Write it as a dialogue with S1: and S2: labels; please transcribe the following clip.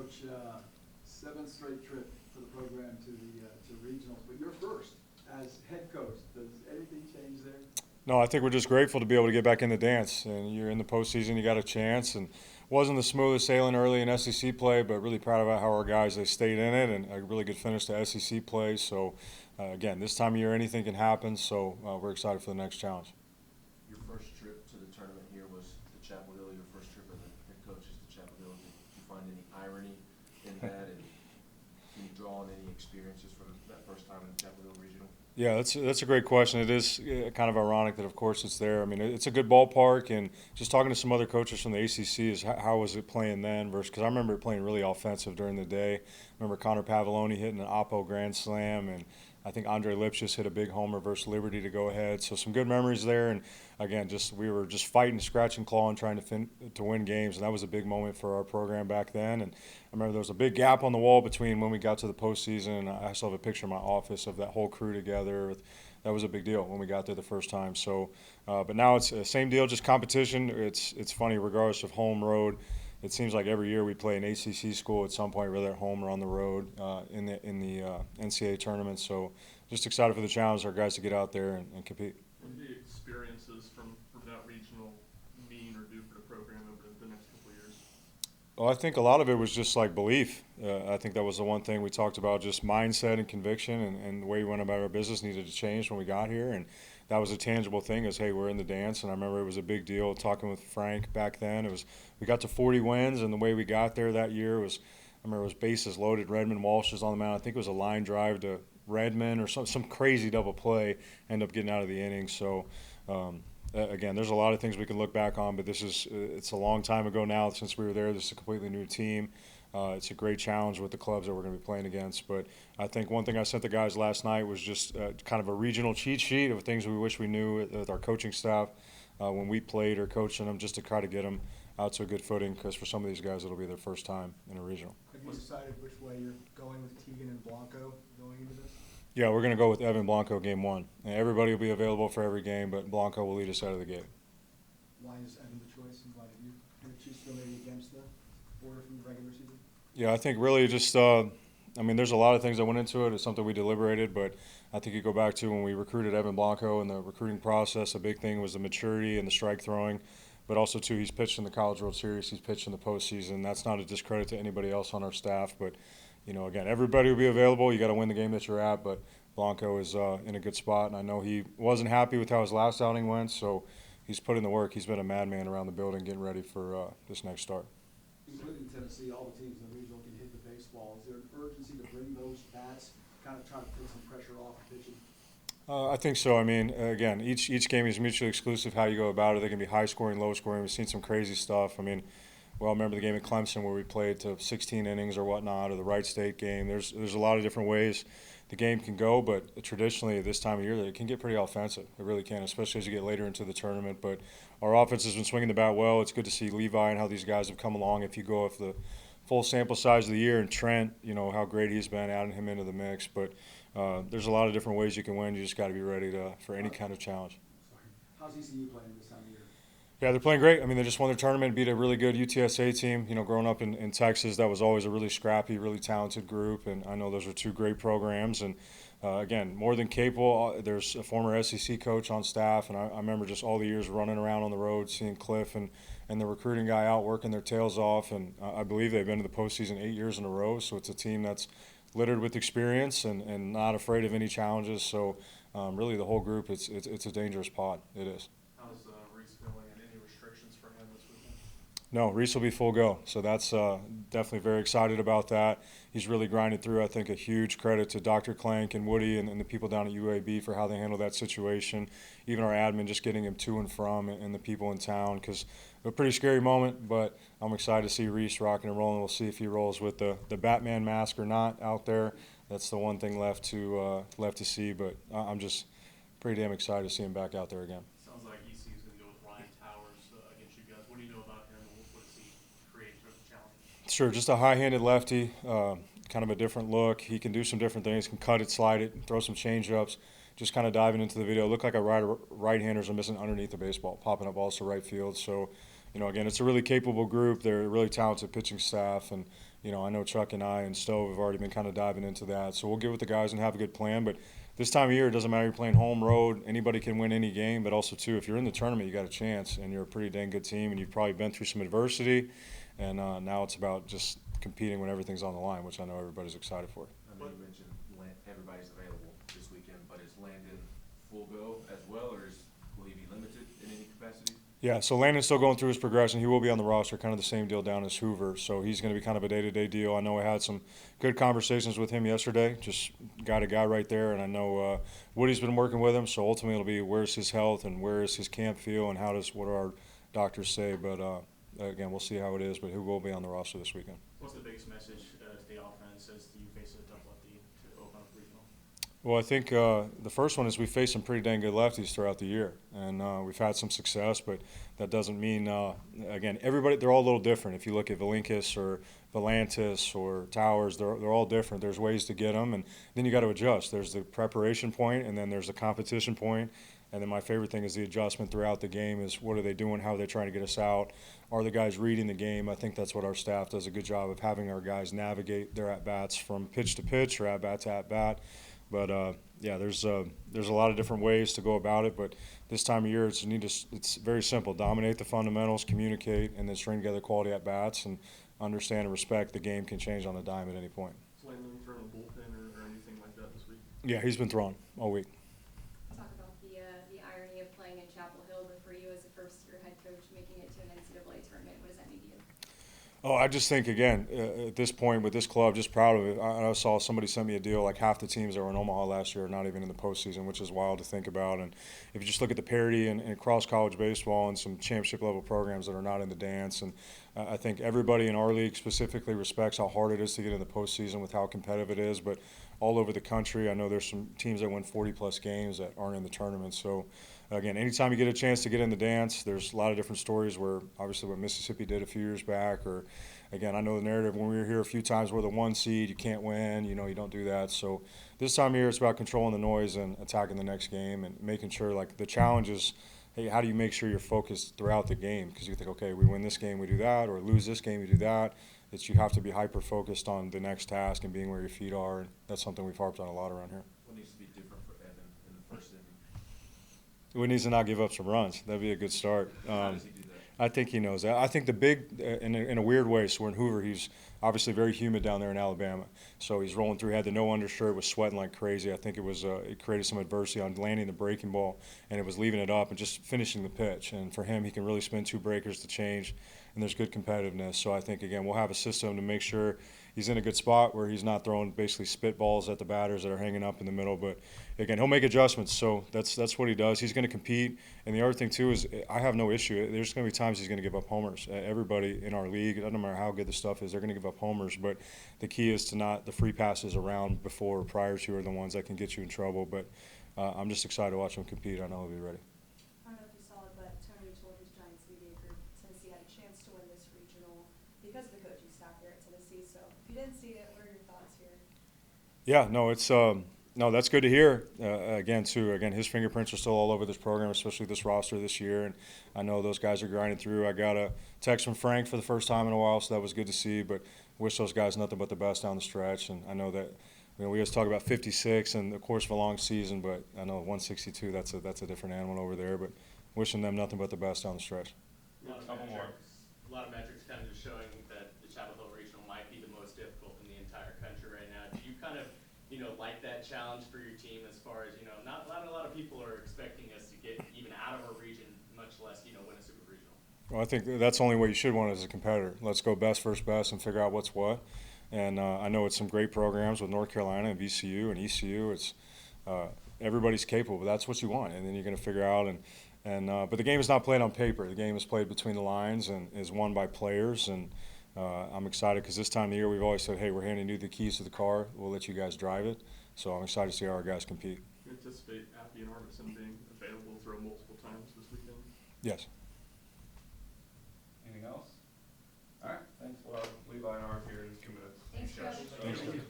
S1: Coach, seventh straight trip for the program to regionals, but you're first as head coach. Does anything change there?
S2: No, I think we're just grateful to be able to get back in the dance. And you're in the postseason, you got a chance. And wasn't the smoothest sailing early in SEC play, but really proud about how our guys they stayed in it and a really good finish to SEC play. So again, this time of year anything can happen. So we're excited for the next challenge.
S3: Your first trip to the tournament here was to Chapel Hill. Your first trip as a head coach is to Chapel Hill. Did you find any irony in that, and can you draw on any experiences from that first time in the Chapel Hill Regional?
S2: Yeah, that's a great question. It is kind of ironic that, of course, it's there. I mean, it's a good ballpark, and just talking to some other coaches from the ACC is how was it playing then versus because I remember it playing really offensive during the day. I remember Connor Pavoloni hitting an Oppo grand slam, and I think Andre Lipschitz hit a big homer versus Liberty to go ahead. So some good memories there, and again, just we were just fighting, scratching, clawing, trying to win games, and that was a big moment for our program back then. And I remember there was a big gap on the wall between when we got to the postseason. And I still have a picture in my office of that whole crew together. That was a big deal when we got there the first time. So, but now it's the same deal, just competition. It's funny, regardless of home road. It seems like every year we play an ACC school at some point, whether at home or on the road in the NCAA tournament. So, just excited for the challenge, our guys to get out there and compete.
S4: What do the experiences from that regional mean or do for the program over the next couple of years?
S2: Well, I think a lot of it was just like belief. I think that was the one thing we talked about, just mindset and conviction, and the way we went about our business needed to change when we got here. And that was a tangible thing is, hey, we're in the dance. And I remember it was a big deal talking with Frank back then. We got to 40 wins, and the way we got there that year was, I remember it was bases loaded. Redmond Walsh was on the mound. I think it was a line drive to Redmond or some crazy double play, end up getting out of the inning. So, again, there's a lot of things we can look back on, but it's a long time ago now since we were there. This is a completely new team. It's a great challenge with the clubs that we're going to be playing against. But I think one thing I sent the guys last night was just kind of a regional cheat sheet of things we wish we knew with our coaching staff when we played or coached them, just to try to get them out to a good footing, because for some of these guys it'll be their first time in a regional.
S1: Have you decided which way you're going with Tegan and Blanco going into this?
S2: Yeah, we're going to go with Evan Blanco game one. And everybody will be available for every game, but Blanco will lead us out of the gate.
S1: Why is Evan the choice, and why did you kind of choose to go maybe against the order from the regular season?
S2: Yeah, I think really just, I mean, there's a lot of things that went into it. It's something we deliberated, but I think you go back to when we recruited Evan Blanco and the recruiting process, a big thing was the maturity and the strike throwing, but also, too, he's pitched in the College World Series, he's pitched in the postseason. That's not a discredit to anybody else on our staff, but, you know, again, everybody will be available. You got to win the game that you're at, but Blanco is in a good spot, and I know he wasn't happy with how his last outing went, so he's put in the work. He's been a madman around the building getting ready for this next start.
S1: Including Tennessee, all the teams in the regional can hit the baseball. Is there an urgency to bring those bats, kind of try to take some pressure off the pitching?
S2: I think so. I mean, again, each game is mutually exclusive how you go about it. They can be high scoring, low scoring. We've seen some crazy stuff. I mean, well, I remember the game at Clemson where we played to 16 innings or whatnot, or the Wright State game. There's a lot of different ways the game can go, but traditionally this time of year it can get pretty offensive. It really can, especially as you get later into the tournament. But our offense has been swinging the bat well. It's good to see Levi and how these guys have come along. If you go off the full sample size of the year, and Trent, you know how great he's been, adding him into the mix. But there's a lot of different ways you can win. You just got to be ready for any kind of challenge.
S1: How's ECU playing this time of year?
S2: Yeah, they're playing great. I mean, they just won their tournament, beat a really good UTSA team. You know, growing up in Texas, that was always a really scrappy, really talented group, and I know those are two great programs. And again, more than capable. There's a former SEC coach on staff, and I remember just all the years running around on the road, seeing Cliff and the recruiting guy out working their tails off. And I believe they've been to the postseason 8 years in a row. So it's a team that's littered with experience and not afraid of any challenges. So really, the whole group, it's a dangerous pod. It is.
S4: How's Reese feeling, and any restrictions for him this weekend?
S2: No, Reese will be full go. So that's definitely very excited about that. He's really grinded through. I think a huge credit to Dr. Clank and Woody and the people down at UAB for how they handled that situation. Even our admin just getting him to and from, and the people in town, because a pretty scary moment. But I'm excited to see Reese rocking and rolling. We'll see if he rolls with the Batman mask or not out there. That's the one thing left to see. But I'm just pretty damn excited to see him back out there again.
S4: Sounds like ECU's going to go with Ryan Towers against you guys. What do you know about him, and what does he create for the challenge?
S2: Sure, just a high-handed lefty, kind of a different look. He can do some different things, can cut it, slide it, throw some change-ups. Just kind of diving into the video, look like right-handers are missing underneath the baseball, popping up also right field. So, again, it's a really capable group. They're a really talented pitching staff, and I know Chuck and I and Stove have already been kind of diving into that. So we'll get with the guys and have a good plan. But this time of year, it doesn't matter if you're playing home, road. Anybody can win any game. But also, too, if you're in the tournament, you got a chance, and you're a pretty dang good team, and you've probably been through some adversity. And now it's about just competing when everything's on the line, which I know everybody's excited for.
S3: I know you mentioned everybody's available this weekend, but is Landon full go as well, or will he be limited in any capacity?
S2: Yeah, so Landon's still going through his progression. He will be on the roster, kind of the same deal down as Hoover. So he's going to be kind of a day-to-day deal. I know I had some good conversations with him yesterday. Just got a guy right there, and I know Woody's been working with him. So ultimately, it'll be where's his health and where is his camp feel and what do our doctors say. But again, we'll see how it is. But he will be on the roster this weekend.
S4: What's the biggest message to the offense as you face a tough lefty to open up regional?
S2: Well, I think the first one is we faced some pretty dang good lefties throughout the year, and we've had some success, but that doesn't mean, again, they're all a little different. If you look at Valinkis or Volantis or Towers, they're all different. There's ways to get them, and then you got to adjust. There's the preparation point, and then there's the competition point, and then my favorite thing is the adjustment throughout the game is what are they doing, how are they trying to get us out, are the guys reading the game? I think that's what our staff does a good job of, having our guys navigate their at-bats from pitch to pitch or at-bat to at-bat. But yeah, there's a lot of different ways to go about it. But this time of year, it's very simple: dominate the fundamentals, communicate, and then string together quality at bats, and understand and respect the game can change on a dime at any point.
S5: Is Landon throwing a bullpen or anything like that this week?
S2: Yeah, he's been throwing all week.
S6: Talk about the irony of playing in Chapel Hill, but for you as a first-year head coach, making it to an NCAA tournament, what does that mean to you?
S2: Oh, I just think, again, at this point with this club, just proud of it. I saw somebody send me a deal, like half the teams that were in Omaha last year are not even in the postseason, which is wild to think about. And if you just look at the parity in cross-college baseball and some championship-level programs that are not in the dance, and I think everybody in our league specifically respects how hard it is to get in the postseason with how competitive it is. But all over the country, I know there's some teams that win 40-plus games that aren't in the tournament. So, again, anytime you get a chance to get in the dance, there's a lot of different stories where obviously what Mississippi did a few years back, or again, I know the narrative when we were here a few times where the 1 seed, you can't win, you don't do that. So this time of year, it's about controlling the noise and attacking the next game and making sure, like, the challenge is, hey, how do you make sure you're focused throughout the game? Because you think, okay, we win this game, we do that, or lose this game, we do that. It's you have to be hyper-focused on the next task and being where your feet are, and that's something we've harped on a lot around here.
S3: What needs to be different for Evan in the first inning?
S2: We need to not give up some runs. That'd be a good start.
S3: How does he do that?
S2: I think he knows that. I think the big, in a weird way, so we're in Hoover, he's obviously very humid down there in Alabama. So he's rolling through, had the no undershirt, was sweating like crazy. I think it created some adversity on landing the breaking ball, and it was leaving it up and just finishing the pitch. And for him, he can really spin 2 breakers to change, and there's good competitiveness. So I think, again, we'll have a system to make sure he's in a good spot where he's not throwing basically spitballs at the batters that are hanging up in the middle. But again, he'll make adjustments. So that's what he does. He's going to compete. And the other thing too is I have no issue. There's going to be times he's going to give up homers. Everybody in our league, it doesn't matter how good the stuff is, they're going to give up homers. But the key is to not the free passes around before or prior to are the ones that can get you in trouble. But I'm just excited to watch him compete. I know he'll be ready.
S7: I don't know if you saw it, but Tony told his Giants media group Tennessee had a chance to win this regional because of the coaching staff here at Tennessee. So if you didn't see it, what are your thoughts here?
S2: Yeah, no, it's no, that's good to hear. Again, his fingerprints are still all over this program, especially this roster this year. And I know those guys are grinding through. I got a text from Frank for the first time in a while, so that was good to see. But wish those guys nothing but the best down the stretch. And I know that we always talk about 56 and the course of a long season, but I know 162. That's a different animal over there. But wishing them nothing but the best down the stretch.
S4: A lot of metrics kind of just showing that the Chapel Hill Regional might be the most difficult in the entire country right now. Do you kind of, like that challenge for your team as far as, not a lot of people are expecting us to get even out of our region, much less, win a super regional?
S2: Well, I think that's the only way you should want it as a competitor. Let's go best, first best, and figure out what's what. And I know it's some great programs with North Carolina and VCU and ECU. It's everybody's capable. But that's what you want, and then you're going to figure out. But the game is not played on paper. The game is played between the lines and is won by players. And I'm excited because this time of the year we've always said, hey, we're handing you the keys to the car. We'll let you guys drive it. So I'm excited to see how our guys compete.
S5: Do you anticipate Appy and Arvidsson being available to throw multiple times this weekend?
S2: Yes.
S8: Anything else? All right, thanks. Well, Levi and I are here in a few minutes.
S6: Thanks, Coach.
S2: Thanks, guys.